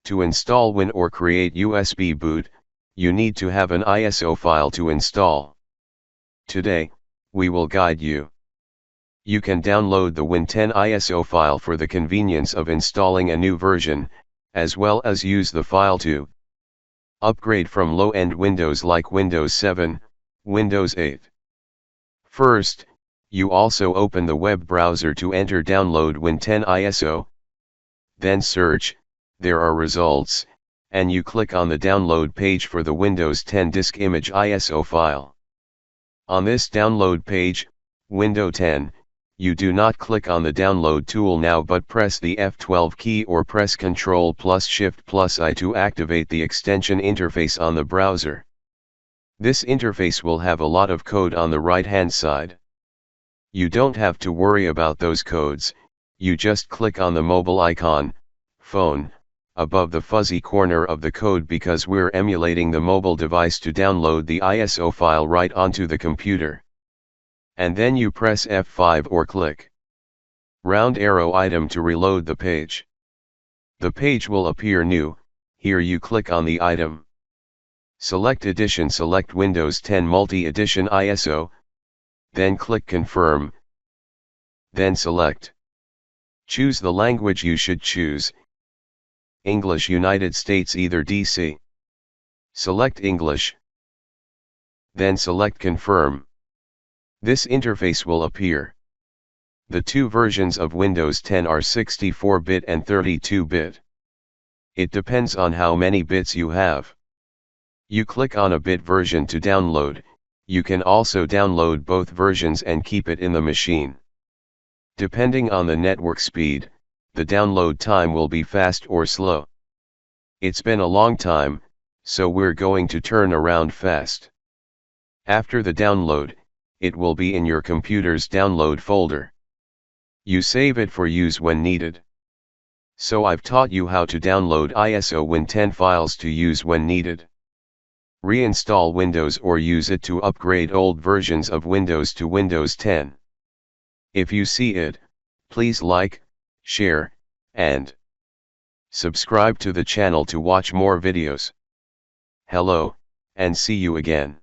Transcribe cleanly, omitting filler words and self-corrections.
To install Win or create USB boot, you need to have an ISO file to install. Today, we will guide you. You can download the Win 10 ISO file for the convenience of installing a new version, as well as use the file to upgrade from low-end Windows like Windows 7, Windows 8. First, you also open the web browser to enter download Win 10 ISO. Then search, there are results, and you click on the download page for the Windows 10 disk image ISO file. On this download page, Windows 10, you do not click on the download tool now but press the F12 key or press Ctrl plus Shift plus I to activate the extension interface on the browser. This interface will have a lot of code on the right hand side. You don't have to worry about those codes, you just click on the mobile icon, phone, above the fuzzy corner of the code because we're emulating the mobile device to download the ISO file right onto the computer. And then you press F5 or click round arrow item to reload the page. The page will appear new. Here you click on the item. Select edition, select Windows 10 Multi-Edition ISO. Then click confirm. Then select. Choose the language you should choose. English United States either DC. Select English. Then select confirm. This interface will appear. The two versions of Windows 10 are 64-bit and 32-bit. It depends on how many bits you have. You click on a bit version to download. You can also download both versions and keep it in the machine. Depending on the network speed, the download time will be fast or slow. It's been a long time, so we're going to turn around fast. After the download, it will be in your computer's download folder. You save it for use when needed. So I've taught you how to download ISO Win 10 files to use when needed. Reinstall Windows or use it to upgrade old versions of Windows to Windows 10. If you see it, please like, share, and subscribe to the channel to watch more videos. Hello, and see you again.